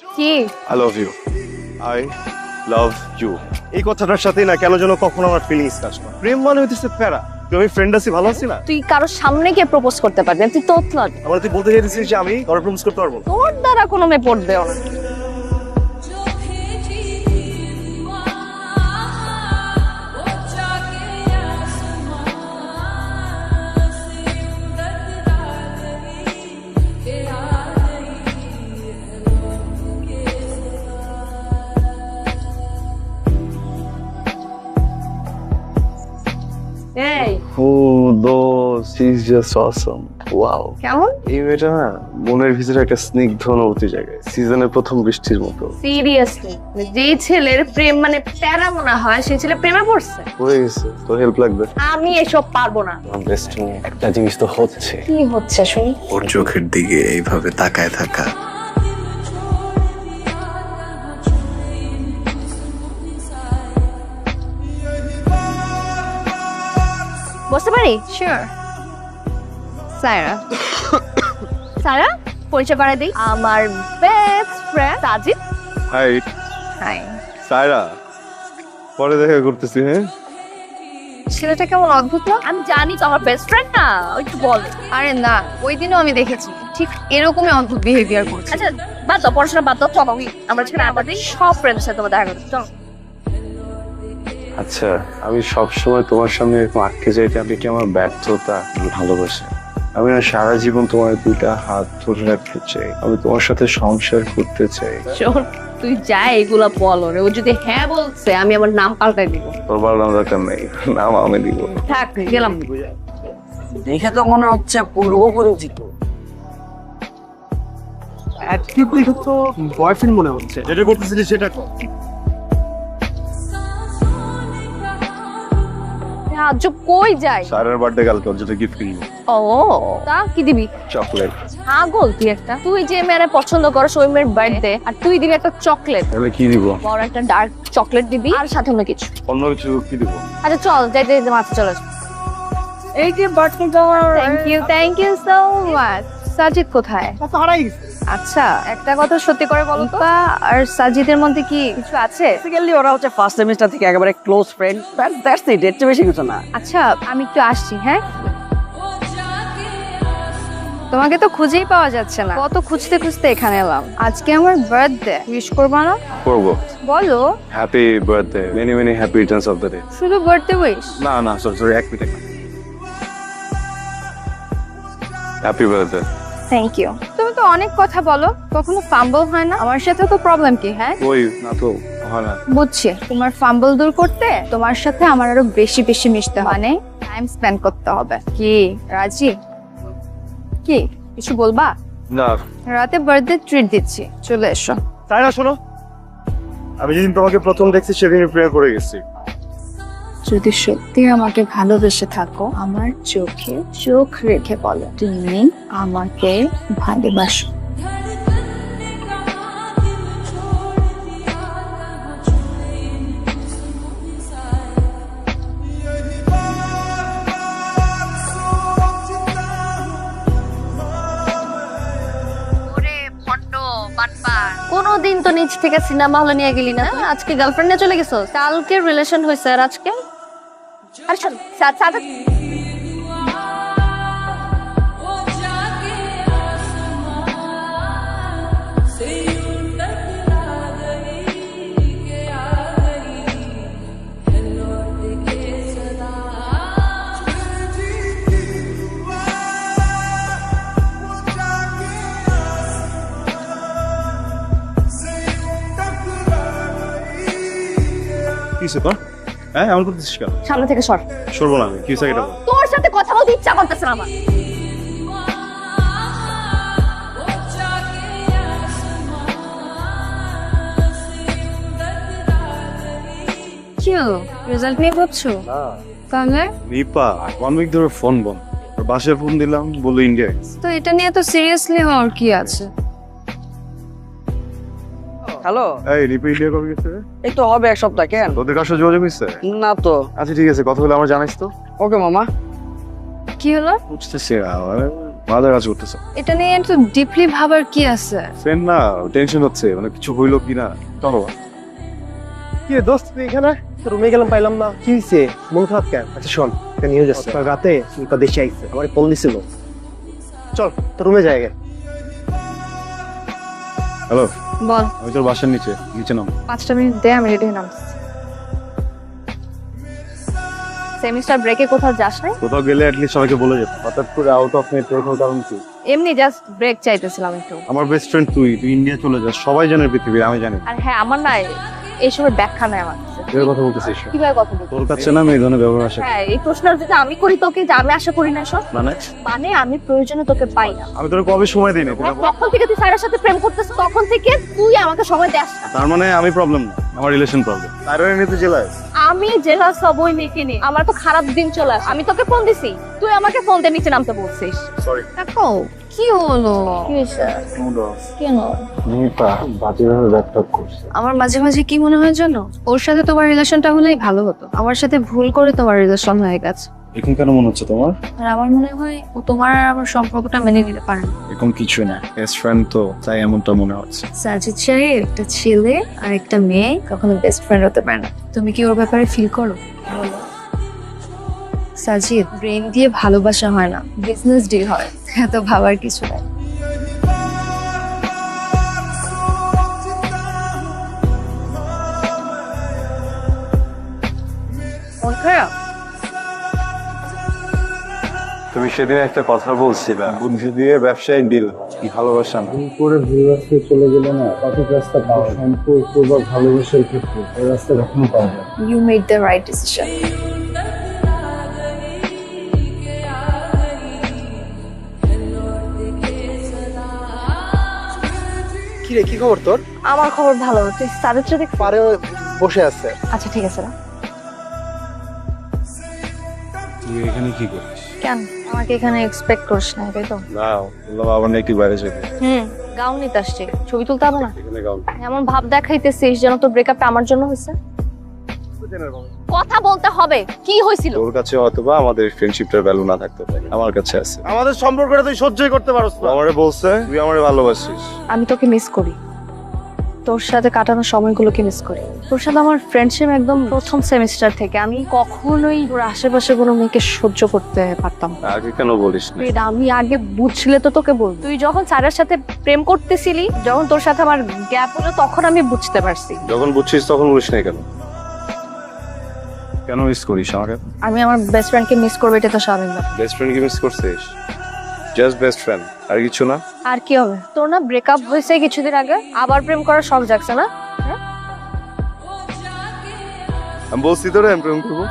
কি I love you. I love you. এই কথাটার সাথে না কেন যেন কখনো আমার ফিলিংস কাজ করে। প্রেম মানে হইতেছে প্যারা। তুমি ফ্রেন্ড আছি, ভালো আছি না? তুই কারোর সামনে গিয়ে প্রপোজ করতে পারবি না, তুই তোতলা। আমার তুই বলতে চাইতেছিস যে আমি কারো প্রপোজ করতে পারবো না? তোর দ্বারা কোনো মেয়ে পড়বেও না। এই Oh, those, she's just awesome. Wow. কেমন এই মেয়েটা না মনের ভিতরে একটা স্নিগ্ধ অনুভূতি জায়গায় সিজনের প্রথম বৃষ্টির মতো সিরিয়াসলি যেই ছেলের প্রেম মানে প্যারা মনে হয় সেই ছেলে প্রেমে পড়ছে। হয়ে গেছে। তোর হেল্প লাগবে? আমি এসব পারবো না। বেস্ট একটা জিনিস তো হচ্ছে, কি হচ্ছে শুনি? ওর চোখের দিকে এইভাবে তাকায় থাকা। বসতে পারি? শিওর। সায়রা। সায়রা, পরিচয় করাই দিই, আমার best friend Sajid. High high. Saira, পরে দেখা করতেছি। হ্যাঁ, ছেলেটা কেমন অদ্ভুত না? আমি জানি তো আমার বেস্ট ফ্রেন্ড না, ওই একটু বল। আরে না, ওই দিনও আমি দেখেছি ঠিক এরকমই অদ্ভুত বিহেভিয়ার করছে। আচ্ছা বাদ দাও, পড়াশোনা বাদ দাও, চলো আমরা ছেলে আমাদের সব ফ্রেন্ডের সাথে তোমার দেখা করতে চলো। আচ্ছা, আমি সবসময় তোমার সামনে এরকম আটকে যাইতে আমি কি আমার ব্যর্থতা ভালোবাসা? আমি না সারা জীবন তোমার দুইটা হাত ধরে রাখতে চাই, আমি তোমার সাথে সংসার করতে চাই। শোন, তুই যা এগুলা বল রে, ও যদি হ্যাঁ বলছে আমি আমার নাম পাল্টাই দিব। তোর ভালো নাম দরকার নেই, নাম আমি দিব। থাক, গেলাম। দেখে তো মনে হচ্ছে পূর্ব পরিচিত। অ্যাটিটিউড তো বয়ফ্রেন্ড মনে হচ্ছে। যেটা করতেছিলি সেটা কর। আজ কই যাই? সারার বার্থডে কালকে, ওর জন্য গিফট কিনবো। ও তা কি দিবি? চকলেট। পাগল তুই একটা। তুই যে মেয়ের পছন্দ করস ওই মেয়ের বার্থডে আর তুই দিবি একটা চকলেট। তাহলে কি দিব? বড় একটা ডার্ক চকলেট দিবি আর সাথে অন্য কিছু। অন্য কিছু কি দিব? আচ্ছা চল, যাইতে যাইতে মাথা চলে আসবে। এই যে birthday thank you so much. Sajid কোথায়? তা তো হারাই গেছে। আচ্ছা, একটা কথা সত্যি করে বলো তো, ইপা আর সাজিদের মধ্যে কি কিছু আছে? বেসিক্যালি ওরা হচ্ছে ফার্স্ট সেমিস্টার থেকে একেবারে ক্লোজ ফ্রেন্ড, দ্যাটস ইট, এর চেয়ে বেশি কিছু না। আচ্ছা, আমি একটু আসছি। হ্যাঁ, তোমাকে তো খুঁজেই পাওয়া যাচ্ছে না, কত খুঁজতে খুঁজতে এখানে এলাম। আজকে আমার বার্থডে, উইশ করবা না? করবো। বলো। Happy birthday, many many happy returns of the day. শুধু বার্থডে উইশ? না না, সরি, এক minute. Happy birthday. Thank you. তুমি তো অনেক কথা বলো, কখনো ফাম্বল হয় না? আমার সাথে তো প্রবলেম কি? হ্যাঁ, ওই না তো হয় না। বুঝছি। তোমার ফাম্বল দূর করতে তোমার সাথে আমার আরো বেশি বেশি মিশতে হয়, মানে টাইম স্পেন্ড করতে হবে। কি রাজি? কি কিছু বলবা? না রাতে বার্থডে ট্রিট দিচ্ছি, চলে এসো। সায়রা শোনো, আমি যেদিন তোমাকে প্রথম দেখছি সেদিন প্রেমে পড়ে গেছি। যদি সত্যি আমাকে ভালোবেসে থাকো, আমার চোখে চোখ রেখে বলো তুমি আমাকে ভালোবাসো। কোনোদিন তো নিজ থেকে সিনেমা হলে নিয়ে গেলি না, আজকে গার্লফ্রেন্ড নিয়ে চলে গেছো। কালকে রিলেশন হয়েছে আর আজকে আর শোন, সাজিদ কিসে তোর? হ্যাঁ, এমন করতেছিস কেন? সামনে থেকে সর। সরবো না আমি, কি হয়েছে এটা বল। তোর সাথে কথা বলতে ইচ্ছা করতেছে না আমার। কি রেজাল্ট নিয়ে ভাবছো? তাহলে নিপা 1 উইক ধরে ফোন বন্ধ, আর বাসায় ফোন দিলাম বললো ইন্ডিয়া গেছে। তো এটা নিয়ে তো সিরিয়াসলি হওয়ার কি আছে? হ্যালো, এই নিপা ইন্ডিয়া কবে গেছে? এই তো হবে এক সপ্তাহ। কেন? তোদের কার সাথে যোগাযোগ হয়েছে? না তো। আচ্ছা ঠিক আছে, কথা বলে আমার জানাইস তো। ওকে মামা। কি হলো? বুঝতেছি না, মাদার কাজ করতেছো এটা নিয়ে একটু ডিপলি ভাবার কি আছে? ফ্রেন্ড না, টেনশন হচ্ছে, মানে কিছু হইলো কি না। চলো। কি রে দোস্ত, তুই এখানে? রুমে গেলাম, পাইলাম না। কি হয়েছে? মন খারাপ কেন? আচ্ছা শোন, একটা নিউজ আছে। রাতে সুলতা দেশে আইছে, আমার ফোন দিছিল। চল তোর রুমে যাই আগে। হ্যালো, বল। আমি তোর বাসার নিচে নাম। 5টা মিনিট দে, আমি রেডি হয়ে নামছি। সেমিস্টার ব্রেকে কোথাও যাস নাই? কোথাও গেলে অ্যাটলিস্ট সবাইকে বলে যেত। হঠাৎ করে আউট অফ নেটওয়ার্ক হওয়ার কারণ কি? এমনি জাস্ট ব্রেক চাইতেছিলাম একটু। আমার বেস্ট ফ্রেন্ড তুই ইন্ডিয়া চলে যাস, সবাই জানে পৃথিবীর, আমি জানি। আর হ্যাঁ, আমার না এইসবের ব্যাখ্যা নাই আমার কাছে। এর কথা বলতেছিস? কিভাবে কথা বলবো? তোর কাছে না আমি এই ধরনের ব্যবহার আসে। হ্যাঁ, এই প্রশ্ন যদি আমি করি তোকে, যে আমি আশা করি না সব, মানে আমি প্রয়োজনে তোকে পাই না। আমি তোর কবে সময় দিই না? তখন থেকে তুই স্যারের সাথে প্রেম করতেছিস, তখন থেকে তুই আমাকে সময় দেস না। তার মানে আমি প্রবলেম না, আমার রিলেশন প্রবলেম। তাইরে নিতে জেলায় আমি জেলা সবই মেখে নি, আমার তো খারাপ দিন চলে আসে। আমি তোকে ফোন দিছি, তুই আমাকে ফোন দিয়ে নিচে নামতে বলছিস। সরি। কাকু কি হলো? কি হয়েছে? Mood off. কেন? নিপা বাজেভাবে ব্যাকআপ করছে। আমার মাঝে মাঝে কি মনে হয় জানো, ওর সাথে তোমার রিলেশনটা হলেই ভালো হতো। আমার সাথে ভুল করে তোমার রিলেশন হয়ে গেছে। এখন কেন মনে হচ্ছে তোমার? আর আমার মনে হয় ও তোমার আর আমার সম্পর্কটা মেনে নিতে পারে না। এখন কিছুই না, বেস্ট ফ্রেন্ড তো, তাই এমনটা মনে হচ্ছে। সাজিদ সাহেব একটা ছেলে আর একটা মেয়ে কখনো বেস্ট ফ্রেন্ড হতে পারে না। তুমি কি ওর ব্যাপারে ফিল করো? বলো। সাজিদ, ব্রেন দিয়ে ভালোবাসা হয় না, বিজনেস ডিল হয়। এত ভাবার কিছু নাই। মন খারাপ? তুমি সেদিন একটা কথা বলছিলে, বুদ্ধি দিয়ে ব্যবসায়িক ডিল, ভালোবাসা না। করে ভুল রাস্তায় চলে গেলে না, সঠিক রাস্তা পাওয়া সম্পর্ক বা ভালোবাসার ক্ষেত্রে এই রাস্তা কখনো পাওয়া যায় না। You made the right decision. কি রে, কি খবর তোর? আমার খবর ভালো। তুই স্যারের সাথে পারে বসে আছে। আচ্ছা ঠিক আছে না। তুই এখানে কি করিস? কেন আমাকে এখানে এক্সপেক্ট করিস না, তাই তো? না, বললাম আবার না একটু বাইরে যেতে। গাউন নিতে আসছি, ছবি তুলতে হবে না? এখানে গাউন। এমন ভাব দেখাইতেছিস যেন তোর ব্রেকআপটা আমার জন্য হয়েছে। কথা বলতে হবে, কি হয়েছিল? তোর কাছে হয়তোবা আমাদের ফ্রেন্ডশিপটার ভ্যালু না থাকতে পারে, আমার কাছে আছে। আমাদের সম্পর্কটা তুই সহ্যই করতে পারছ না। আমারে বলছে তুই আমারে ভালোবাসিস। আমি তোকে মিস করি, তোর সাথে কাটানো সময়গুলোকে মিস করি। তোর সাথে আমার ফ্রেন্ডশিপ একদম প্রথম সেমিস্টার থেকে। আমি কখনোই তোর আশেপাশে কোনো মেয়েকে সহ্য করতে পারতাম না। আগে কেন বলিস না? আমি আগে বুঝছিলে তো তোকে বল। তুই যখন স্যারের সাথে প্রেম করতেছিলি, যখন তোর সাথে আমার গ্যাপ হলো, তখন আমি বুঝতে পারছি। যখন বুঝছিস তখন বলিস না কেন? কেন মিস করিস আমাকে? আমি আমার বেস্ট ফ্রেন্ডকে মিস করবো, এটা তো স্বাভাবিক ব্যাপার। বেস্ট ফ্রেন্ড কি মিস করছিস? জাস্ট বেস্ট ফ্রেন্ড, আর কিছু না। আর কি হবে? তোর না ব্রেকআপ হয়েছে কিছুদিন আগে, আবার প্রেম করার শখ জাগছে না? আমি বলছি তোরে আমি প্রেম করবো।